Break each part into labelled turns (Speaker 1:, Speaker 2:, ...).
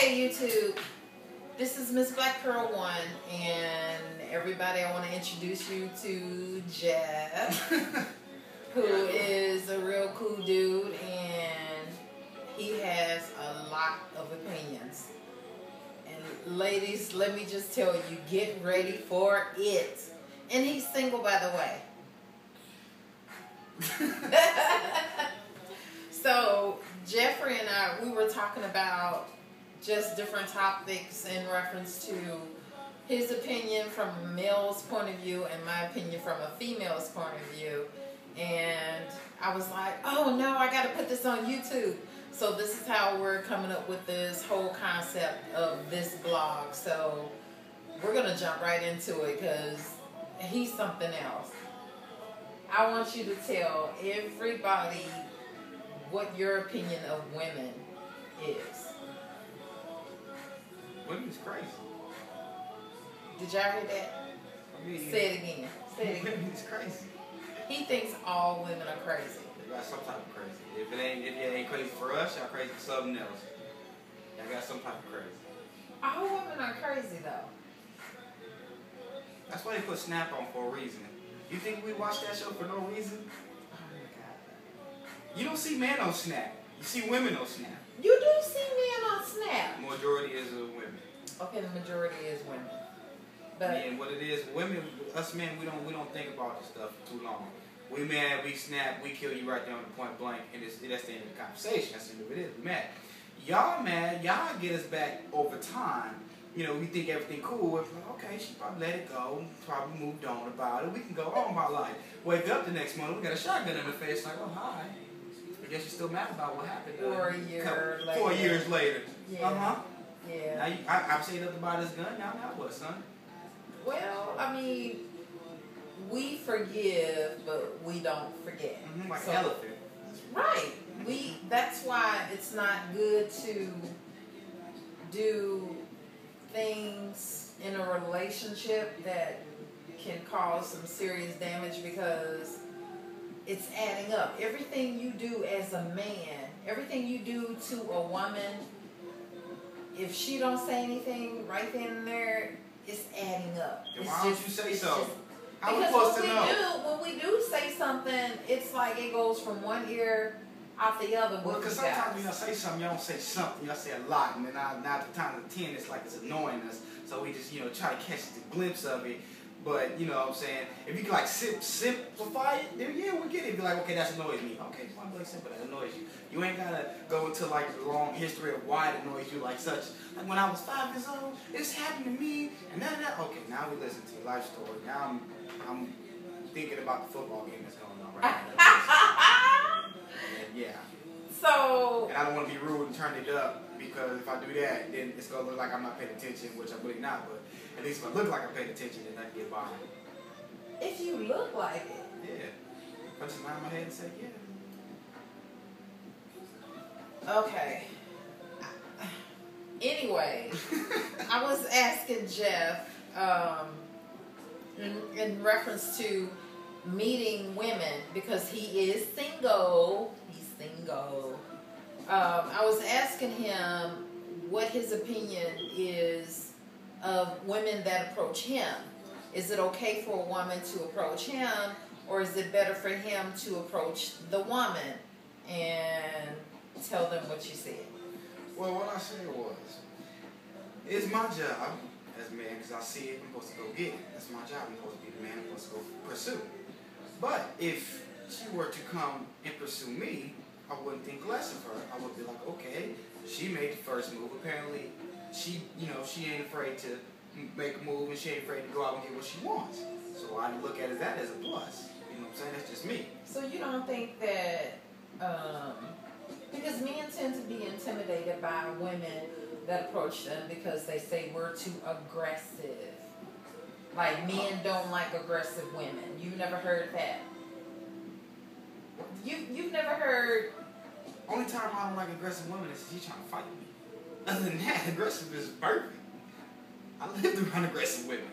Speaker 1: Hey YouTube, this is Miss Black Pearl 1, and everybody, I want to introduce you to Jeff, who is a real cool dude, and he has a lot of opinions. And ladies, let me just tell you, get ready for it. And he's single, by the way. So Jeffrey and I, we were talking about just different topics in reference to his opinion from a male's point of view and my opinion from a female's point of view. And I was like, oh no, I got to put this on YouTube. So this is how we're coming up with this whole concept of this blog. So we're going to jump right into it because he's something else. I want you to tell everybody what your opinion of women is.
Speaker 2: Women's crazy.
Speaker 1: Did y'all hear that? Say it again. Say it again.
Speaker 2: Women's crazy.
Speaker 1: He thinks all women are crazy.
Speaker 2: They got some type of crazy. If it ain't crazy for us, y'all crazy for something else. Y'all got some type of crazy.
Speaker 1: All women are crazy though.
Speaker 2: That's why they put Snap on for a reason. You think we watch that show for no reason?
Speaker 1: Oh my God.
Speaker 2: You don't see men on Snap. You see women on Snap.
Speaker 1: You do see men on Snap.
Speaker 2: The majority is women.
Speaker 1: Okay, the majority is women. But
Speaker 2: and what it is, women, us men, we don't think about this stuff too long. We mad, we snap, we kill you right there on the point blank, and that's the end of the conversation. That's the end of it. We mad. Y'all mad. Y'all get us back over time. You know, we think everything cool. It's like, okay, she probably let it go, probably moved on about it. We can go on about life. Wake up the next morning, we got a shotgun in the face, like, oh hi. I guess you're still mad about what happened. 4 years later.
Speaker 1: Yeah. Yeah.
Speaker 2: Now I'm saying nothing about this gun. Now what, son?
Speaker 1: Well, I mean, we forgive, but we don't forget.
Speaker 2: Like an elephant.
Speaker 1: Right. That's why it's not good to do things in a relationship that can cause some serious damage because it's adding up. Everything you do as a man, everything you do to a woman, if she don't say anything right then and there, it's adding up.
Speaker 2: Why don't you say so?
Speaker 1: Because when we do say something, it's like it goes from one ear out the other.
Speaker 2: Well, because sometimes when y'all say something, y'all don't say something. Y'all say a lot, and then now at the time of 10, it's like it's annoying us. So we just try to catch the glimpse of it. But you know what I'm saying? If you can like simplify it, then yeah, we get it. Be like, okay, that annoys me. Okay, it's not really simple. That annoys you. You ain't gotta go into like the long history of why it annoys you like such. Like when I was 5 years old, this happened to me, and that. Okay, now we listen to your life story. Now I'm thinking about the football game that's going on right now. And yeah.
Speaker 1: So.
Speaker 2: And I don't want to be rude and turn it up because if I do that, then it's gonna look like I'm not paying attention, which I'm really not. But at least if I look like I'm paying attention, then I can get by.
Speaker 1: If you look like it.
Speaker 2: Yeah. If I just nod my head and say, yeah.
Speaker 1: Okay. Anyway, I was asking Jeff in reference to meeting women because he is single. He's single. I was asking him what his opinion is of women that approach him. Is it okay for a woman to approach him, or is it better for him to approach the woman? And tell them what you said.
Speaker 2: Well, what I said was, it's my job as a man, because I see it, I'm supposed to go get it. That's my job. I'm supposed to be the man, I'm supposed to go pursue. But if she were to come and pursue me, I wouldn't think less of her. I would be like, okay, she made the first move. Apparently, she ain't afraid to make a move, and she ain't afraid to go out and get what she wants. So I look at that as a plus. You know what I'm saying? That's just me.
Speaker 1: So you don't think that, because men tend to be intimidated by women that approach them because they say we're too aggressive. Like men don't like aggressive women. You've never heard that? You've never heard...
Speaker 2: Only time I don't like aggressive women is if she's trying to fight me. Other than that, aggressive is perfect. I lived around aggressive women.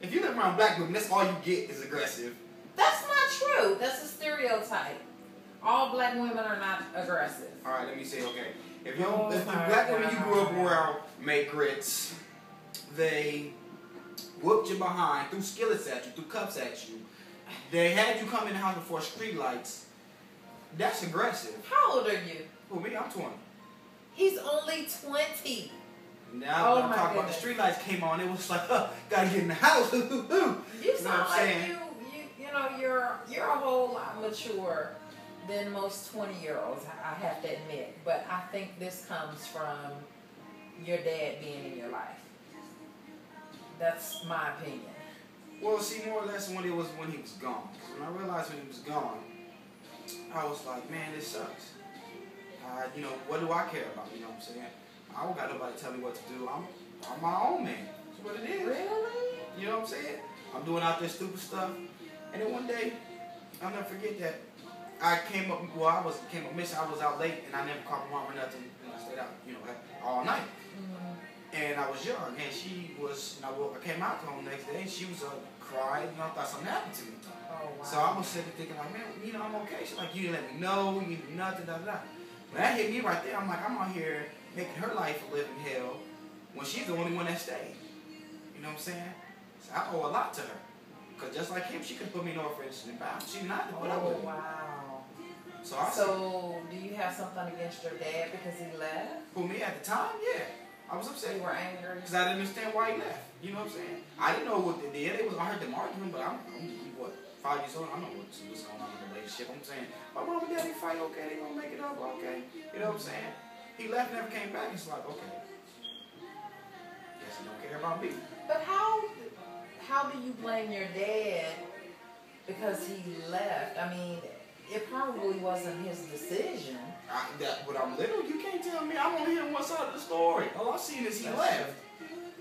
Speaker 2: If you live around black women, that's all you get is aggressive.
Speaker 1: That's not true. That's a stereotype. All black women are not aggressive.
Speaker 2: Alright, let me say, okay. If you black women you grew up around make grits, they whooped you behind, threw skillets at you, threw cups at you. They had you come in the house before street lights. That's aggressive.
Speaker 1: How old are you?
Speaker 2: Who, me? I'm 20.
Speaker 1: He's only 20.
Speaker 2: Now when I'm talking about the street lights came on, it was like, gotta get in the house.
Speaker 1: You sound like you know, you're a whole lot mature than most 20-year-olds, I have to admit. But I think this comes from your dad being in your life. That's my opinion.
Speaker 2: Well, see, more or less when he was gone. When I realized when he was gone, I was like, man, this sucks. You know, what do I care about? You know what I'm saying? I don't got nobody tell me what to do. I'm my own man. That's what it is.
Speaker 1: Really?
Speaker 2: You know what I'm saying? I'm doing out this stupid stuff. And then one day, I'll never forget that I came up missing. I was out late and I never called my mom or nothing. And I stayed out, you know, all night. And I was young, and she was, I came out home the next day, and she was crying, and I thought something happened to me.
Speaker 1: Oh, wow.
Speaker 2: So I was sitting thinking, like, man, you know, I'm okay. She's like, you didn't let me know, you did nothing, da. When that hit me right there, I'm like, I'm out here making her life a living hell when she's the only one that stayed. You know what I'm saying? So I owe a lot to her. Because just like him, she could put me in orphanage and bound. She's not to put up with me.
Speaker 1: Wow.
Speaker 2: So
Speaker 1: do you have something against your dad because he left?
Speaker 2: For me at the time, yeah. I was upset.
Speaker 1: You were angry?
Speaker 2: Because I didn't understand why he left. You know what I'm saying? I didn't know what they did. I heard them arguing, but I'm what, 5 years old? I know what's going on in the relationship. I'm saying, my mom and daddy fight, okay, they gonna make it up, okay. You know what I'm saying? He left, never came back. It's like, okay. Guess he don't care about me.
Speaker 1: But how do you blame your dad because he left? I mean, it probably wasn't his decision.
Speaker 2: When I'm little, you can't tell me. I'm only hearing one side of the story. All I've seen is he left.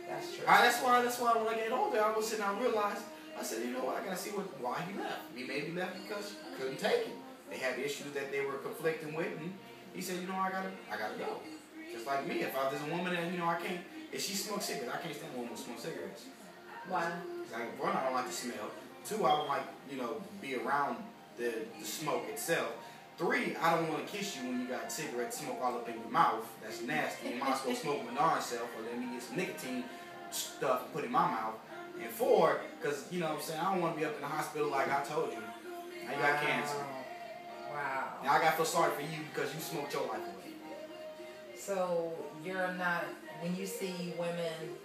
Speaker 1: That's true.
Speaker 2: That's why when I get older, I was sitting and I realized, I said, you know what, I gotta see why he left. He maybe left because he couldn't take it. They had issues that they were conflicting with, and he said, you know, I gotta go. Just like me, if there's a woman that, you know, if she smokes cigarettes, I can't stand a woman who smokes cigarettes.
Speaker 1: Why?
Speaker 2: Like, one, I don't like the smell. Two, I don't like, you know, be around the smoke itself. 3, I don't want to kiss you when you got cigarette smoke all up in your mouth. That's nasty. You might as well smoke my self or let me get some nicotine stuff and put in my mouth. And 4, because, you know what I'm saying, I don't want to be up in the hospital like I told you. Now you got cancer.
Speaker 1: Wow.
Speaker 2: Now I got to feel sorry for you because you smoked your life away.
Speaker 1: So you're not, when you see women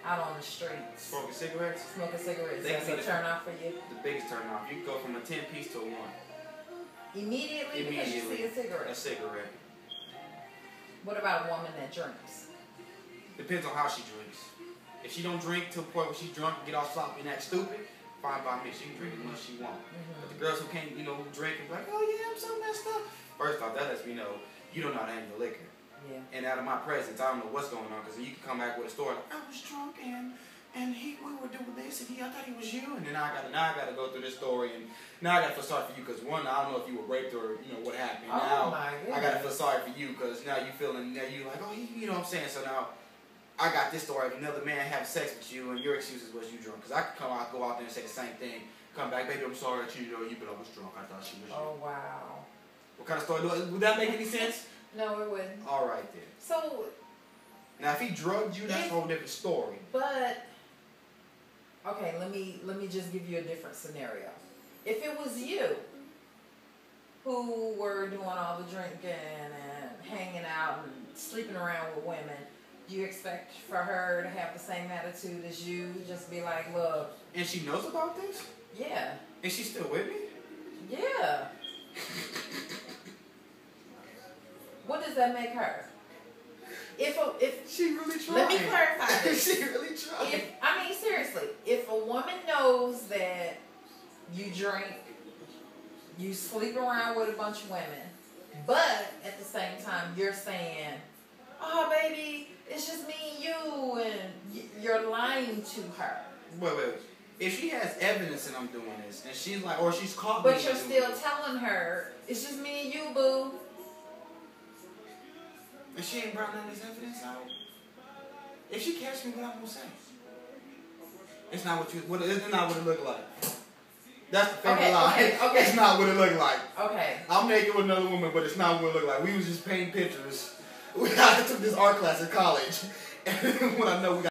Speaker 1: out on the streets
Speaker 2: Smoking cigarettes,
Speaker 1: that's a turn off for you?
Speaker 2: The biggest turn off. You can go from a 10-piece to a 1.
Speaker 1: Immediately because you see a cigarette?
Speaker 2: A cigarette.
Speaker 1: What about a woman that drinks?
Speaker 2: Depends on how she drinks. If she don't drink to the point where she's drunk and get all sloppy and act stupid, fine by me. She can drink as much as she wants. But the girls who can't, you know, who drink and be like, oh yeah, I'm so messed up. First off, that lets me know you don't know how to handle liquor.
Speaker 1: Yeah.
Speaker 2: And out of my presence, I don't know what's going on because you can come back with a story like, I was drunk and we were doing this and I thought he was you, and then now I gotta go through this story, and now I gotta feel sorry for you because one, I don't know if you were raped or you know what happened.
Speaker 1: Oh
Speaker 2: now
Speaker 1: my goodness.
Speaker 2: I gotta feel sorry for you because now you like, oh, you know what I'm saying. So now I got this story of another man having sex with you, and your excuses was you drunk. Because I could go out there and say the same thing, come back, baby, I'm sorry that you know you, but I was drunk. I thought she was you.
Speaker 1: Oh wow.
Speaker 2: What kind of story? Would that make any sense?
Speaker 1: No, it wouldn't.
Speaker 2: All right then.
Speaker 1: So
Speaker 2: now if he drugged you, that's a whole different story.
Speaker 1: But okay, let me just give you a different scenario. If it was you who were doing all the drinking and hanging out and sleeping around with women, do you expect for her to have the same attitude as you? Just be like, look.
Speaker 2: And she knows about this?
Speaker 1: Yeah.
Speaker 2: And she's still with me?
Speaker 1: Yeah. What does that make her? If
Speaker 2: she really tried.
Speaker 1: Let me clarify this.
Speaker 2: She really tried.
Speaker 1: I mean, seriously, if a woman knows that you drink, you sleep around with a bunch of women, but at the same time you're saying, oh baby, it's just me and you, and you're lying to her.
Speaker 2: Wait. If she has evidence that I'm doing this, and she's like, or she's caught
Speaker 1: me.
Speaker 2: But
Speaker 1: you're still telling her, it's just me and you, boo.
Speaker 2: And she ain't brought none of this evidence out. If she catch me, what I'm gonna say? It's not what it look like. That's the thing. Okay. It's not what it look like.
Speaker 1: Okay.
Speaker 2: I'm naked with another woman, but it's not what it look like. We was just painting pictures I took this art class in college, and when I know we got